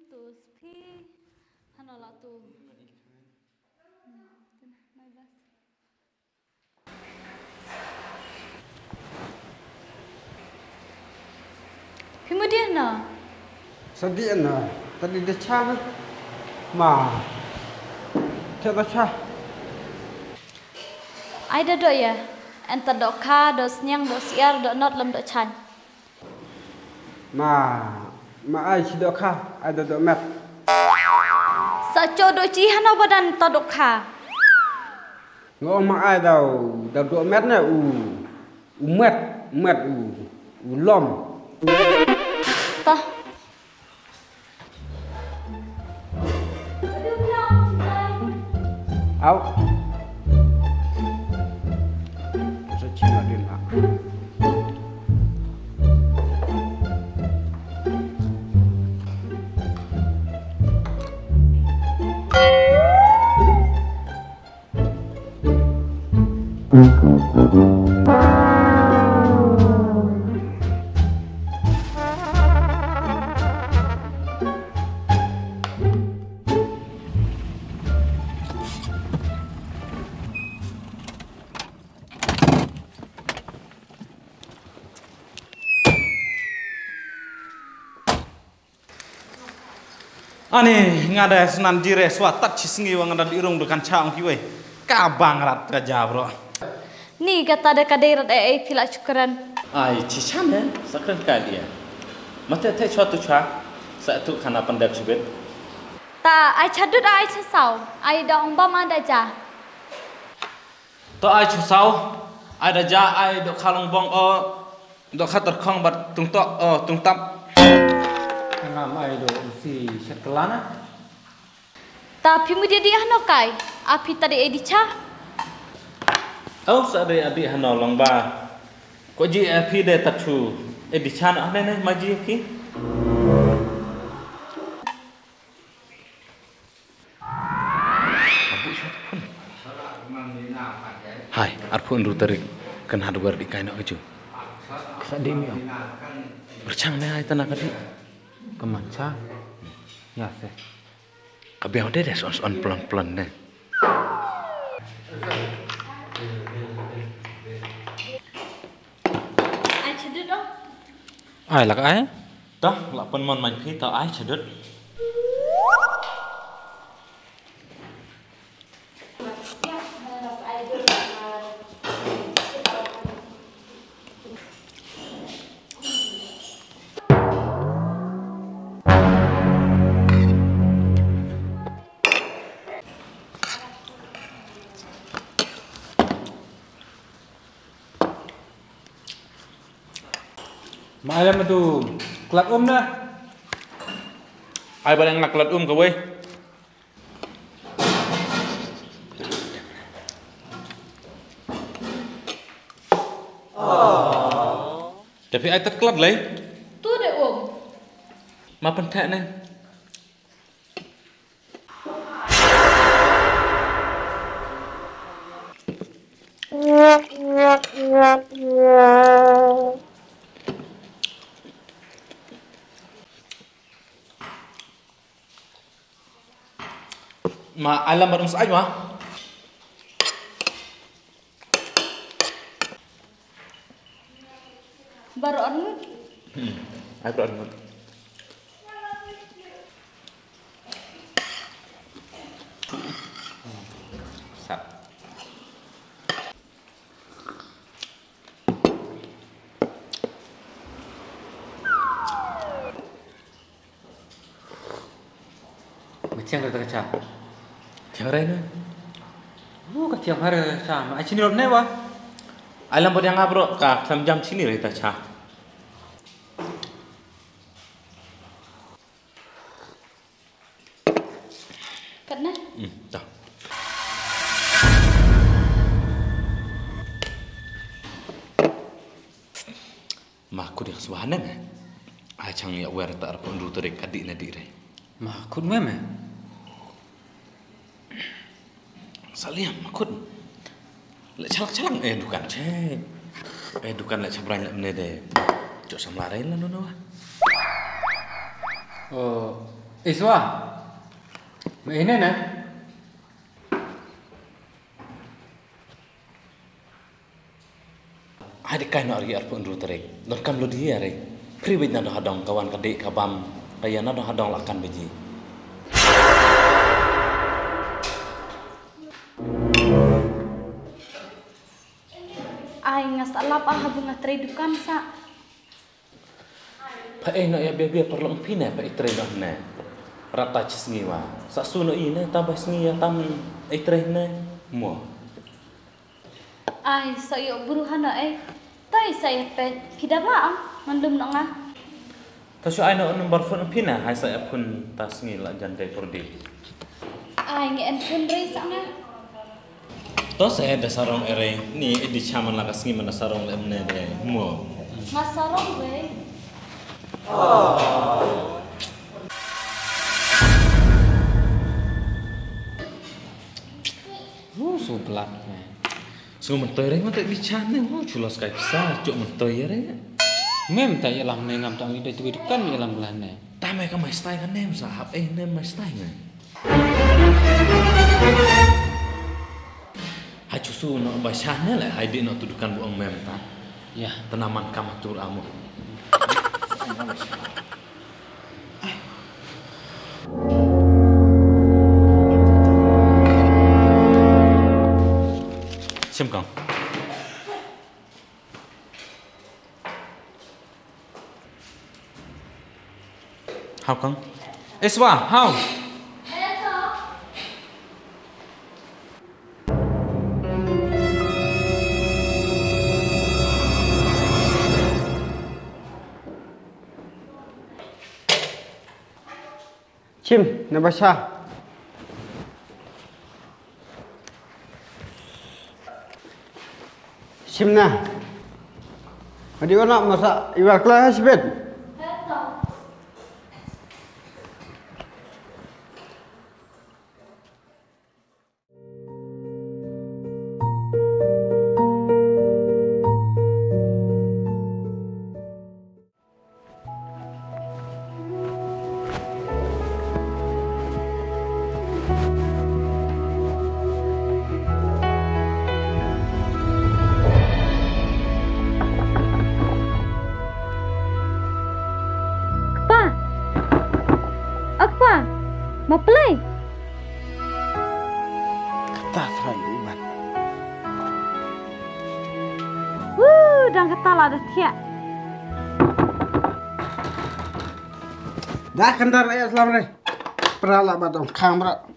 tu spi hanola tu. Mai bas. Kemudian na. Sedian na. Tadi dia cah ma. Kita cah. Ai dah dok ya. Enta dok ka, dok senyang, dok siar, dok not lem dok chan. Ma ai si dok ka, ada dok met. Sa cho dok chi hano badan ta dok ka. Ngô ma ai đâu, dok met na met lom. Ta. Au. Saya cina dia nak. Ani ngada senan jire swatat cisingi wang ada dirung dekan caung kiwe kabang rat kaja bro. Ni kata ada kadairat pila syukuran. Ai cicane sakran kadia. Mate te suatu cha satu kana pendek subit. Ta ai chadut ai chasau. Ai da umbam ada ja. To ai chusau ada ja ai dok kalong bong dok khatar khong bat tung to tung tap. Ngam ai do si sekelana. Tapi mudia dia hano kai. Api tadi edicha. Au sa de adi hanolong ba. Ko ji api de tatu edichan ane ne maji ki. Hai, arpun ruterik kan hardware di kaino keju. Kesadimi. Bercang ne ai tanah kadi. Kemanca. Ya se. Kabiau de on pelan-pelan ne. Ai chadut dong. Ai lak ai? Tah, lak pun mon man phi tao ai chadut. Malam tu kelat na. Ai barang nak lat ke weh. Tapi ai tak kelat lai. Tu de Ma pentak ne. Ma alam barang sai ma. Baru anu. Ai barang. Sap. Macam kata kacau. Tiang rai ne. Kacau hari kacau. Ai sini lom ne wa. Alam barang ngabro ka sam jam sini rai ta cha. Katna. Dah. Ma aku dia suahanan eh. Ai chang ya wer ta arpun ruterik adik na di rai. Makut meme. Saliam makut. Lek calak-calak dukan cek. Dukan lek sabranya mene de. Cok samlarai lah nono. Oh, Iswa. Ini na. Ada kain ari arpun dulu terik. Dan kam lo dia rek. Pribadi nado hadong kawan kadik kabam. Kaya nado hadong lakan beji. Ay ngas alap habung ngatri dukan sa. Pa nak ya biar perlu empina pa itre dah na. Rata cisngiwa. Sa suno ina tambah sngia tam itre na. Mo. Ay sayo buruhan na tay saya pet pidam laang mandum na nga. Tasyo ay na number phone empina hai sa pun tas ngila jandai perdi. Ay ngeen pun ray sa nga. To saya ada sarong ere ni di chaman la kasngi mana sarong lemne de mo. Masarong we. So belat. So mentoy re mate di chane mo chulos kai besar cuk mentoy re. Mem tak yalam mengam tak ide tu kan yalam belane. Tame ka mai stai kan nem sahab nem mai stai ngai. Hacu su no ba chane la hai di no tudukan buang mem ta. Ya. Tanaman kamatur amu. Sim kang. How kang? Iswa, how? Chim, na basha. Chim na. Adi nak masak iwak kelas bet. Mau play? Kata terang ibat. Dan kata lah dah tiap. Dah kendar ayat selam re. Perala batong kamera.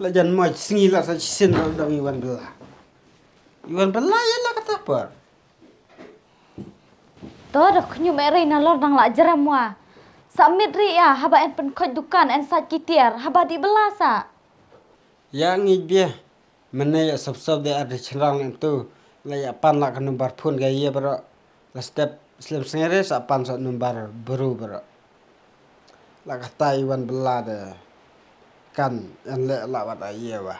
Lajan mau singila sa sin dang Iwan Bela. Iwan Bela ya lah kata apa? Toh dah kunyu merei nalor dang la jeram wa. Samit ri ya haba en pen koj dukan en sat kitiar haba di belasa. Yang ibia menaya sab-sab de ada cenderang itu laya pan lah kan numbar pun gaya bro. La step Islam sendiri sapan sa numbar baru bro. La kata Iwan Bela de kan en le lawat ayah wah.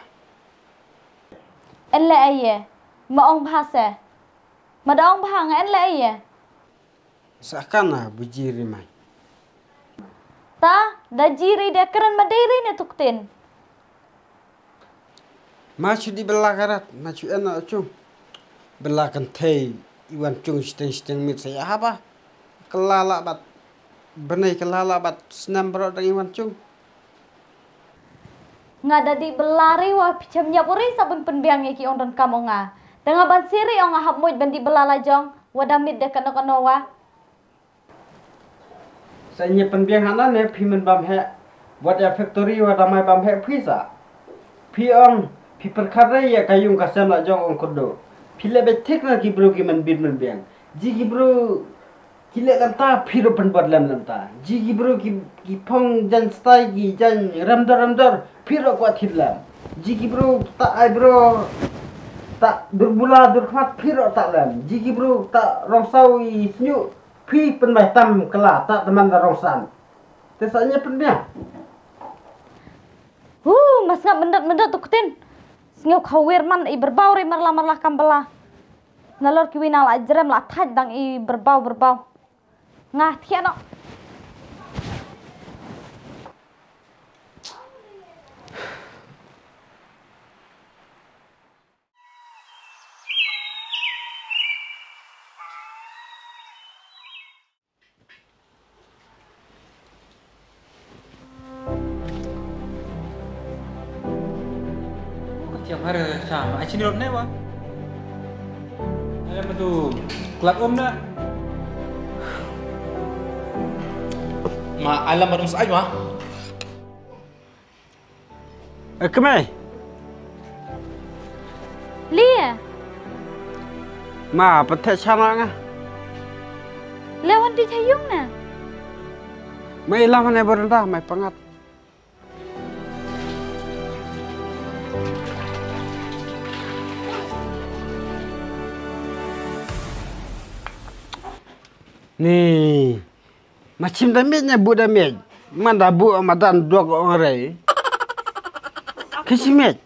En le aye. Maong bahasa. Madaong bahang en le aye. Sakana bujiri mai. Ta dajiri dia keren madiri ne tuktin. Macu di belah karat, macu enak cung. Belah kentai Iwan cung seteng mit saya apa? Kelala bat benai kelala bat senam bro dengan Iwan cung. Ngada di belari wah picam nyapuri sabun penbiang ki on dan kamu nga. Dengan ban siri on ngahap muj bandi belala jong wadamit de kano wa. Saya penbiang anak ne pimen bam he. Buat ya factory wadamai bam he pisa. Piong pi perkara ya kayung kasam la jong on kodo. Pile betek na ki bro ki man bin man biang. Ji ki bro kile lanta piro pen buat lam lanta. Ji ki bro ki pong jan stai ki jan ramdar piro kuat hitlam. Ji ki bro tak ai bro tak berbula durkhat piro tak lam. Ji ki bro tak rongsau i snyu pi pen mai tam kela tak teman rongsan. Tesanya penbiang. Mas ngap mendat tuktin. Ngau khawir man i berbau ri marlah kambala. Nalor ki winal ajrem la thaj dang i berbau. Ngah thiano. Tiap hari sama. Sini rot ne ba? Ada tu kelab dah. Ma alam barang sai ma. Kemai. Lia, Ma petek sama ngah. lawan di cayung na. Mai lah mana berendah mai pangat. Ni macam damage bu damage. Mana bu amadan dua orang rai. Kesimet.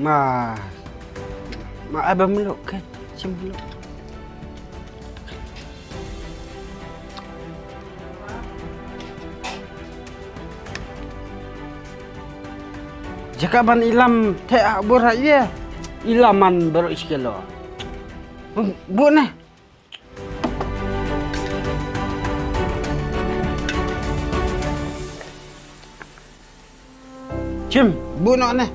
Ma abang meluk kan? Macam meluk. Jika ban ilam teh berat ya, ilaman baru iskelo. Bu ne? Cim, bu nak ne?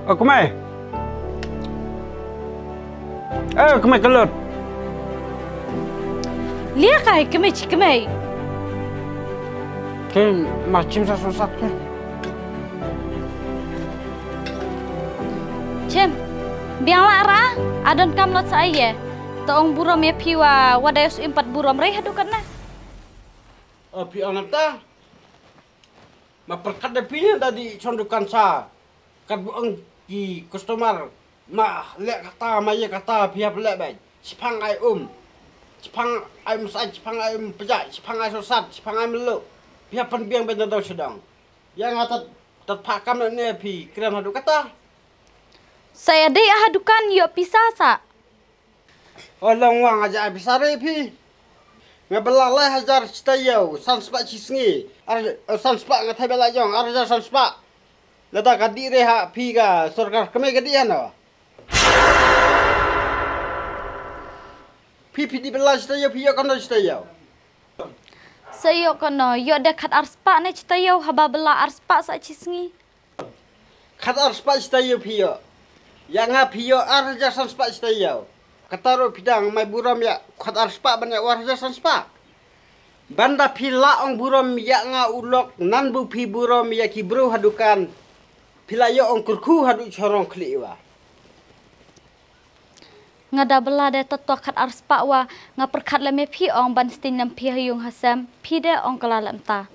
Oh, kemai? Kemai kelut. Lia kai kemai. Kan macam susah kan? Cem, biang lara, adon kam lot saya. Toong burom ya piwa, wadayos 4 burom rei hadukan na. Pi anak ta? Ma perkat de pinya tadi condukan sa. Kat buang di customer ma lek kata maya kata pihak lek bai. Sipang ai Sipang ai musai, sipang ai pejak, sipang ai sosat, sipang ai meluk. Pihak penbiang ben tahu sedang. Yang atat terpakam ni pi kiram hadu kata. Saya dei hadukan yo pisasa. Olong wang aja bisare pi. Ngabelalai hajar citayau, sanspak cisngi. Sanspak ngatai bela jong, arja sanspak. Lada kadi reha piga sorkar kemai kadian apa? Pipi di belah citayau, piya kono citayau. Sayo kono yo dekat arspa ne citayau haba bela arspa sa cisngi. Kat arspak citayau piya. Yang ha piya arja sanspak citayau. Kataru pidang mai buram ya kat arspak banyak warja sanspak. Banda pila ong buram ya nga ulok nan bu pi buram ya kibru hadukan. Pila yo ong kurku hadu corong kliwa. Ngada bela de tatwa kat arspa wa ngaperkat leme pi ong ban stinam pi hayung hasam pi de ong kalalam ta.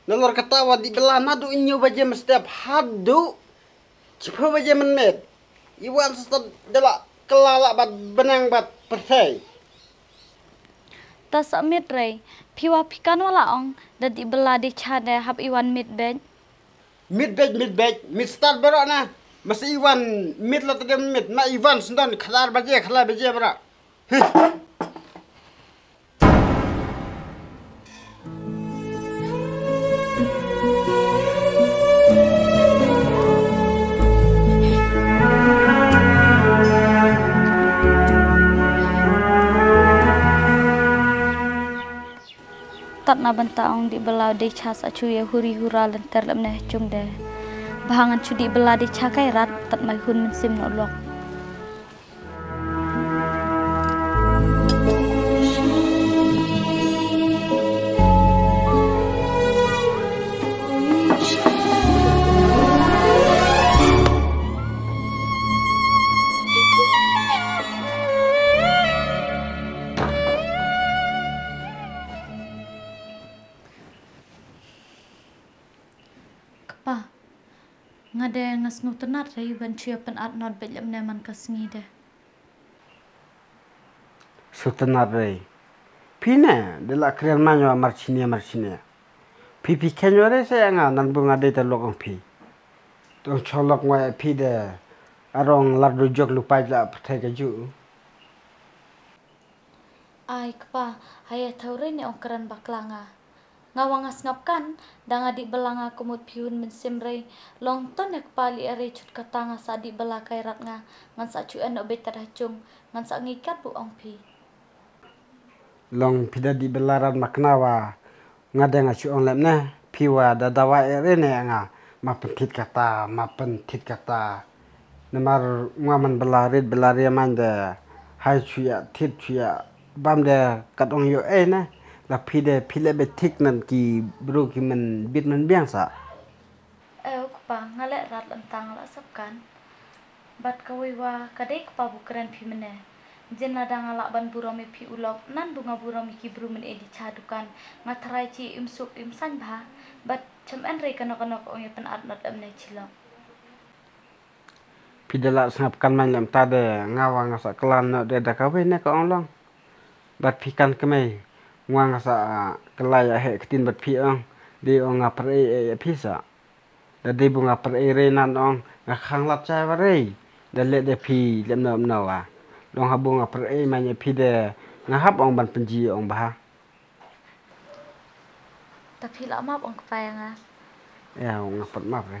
Nalor katawa di belah nadu inyo baje mestiap hadu. Cepa baje menmet. Iwan sesat dela kelala bat benang bat persai. Tas mit rei piwa pikan wala ong dadi bela di chade hab iwan mit bed. Mid start berak na. Masih Iwan mid lah tadi mid. Ma Iwan sendan kelar baje berak. Tat na bantaong di belau di chas acu ya huri hura lenter lemneh cung de. Bahangan cu di belau di cakai rat tat mai hun mensim no lok. Pa, ngade ngas nutenat rai ban cia pen at not belam neman kasngi de. Sutenat rei. Pina dela keren manyo marcinia. Pipi kenyo re saya nga nan bunga de telok pi. Tong cholok ngwa pi de arong lardo jok lupa la patai kaju. Ai kepa haya taure ni ongkaran baklanga. Ngawangas ngapkan dang adik belanga kumut piun mensimrei long ton nek pali are cut katanga sa adik bela kairat ngan sa cuan obe tadacung ngan sa ngikat bu ong pi. Long pida di belaran maknawa ngada ngacu ong lemne piwa dadawa ere ne nga ma pentit kata nemar ngaman belari mande hai cuya tit cuya bam de katong yo na la pide pile betik nan ki bro ki men bit men biasa. Kepa ngalek rat lentang la sabkan. Bat kawiwa kadek kepa bukeran pi mene. Jen nada ngalak ban buromi pi ulok nan bunga buromi ki bru men edi cadukan ngatarai ci imsuk imsan bah bat cem en rei kanok-kanok ong pen art not amne cilok. Pidala sangapkan man lam tade ngawa ngasa kelan no de da kawe ne ka onlong. Bat pikan kemai ngwa ngasa kelaya he ketin bat pi ong de ong ngapre e pisa. Da de bunga pre re nan ong ngakang lat cha wa re. Da le de pi lem no no wa. Long habung ngapre e man pi de ngahap ong ban penji ong bah. Tapi lak map ong kepayanga. Ya ong ngapet map re.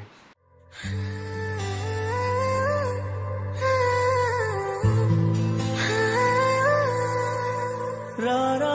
ra ra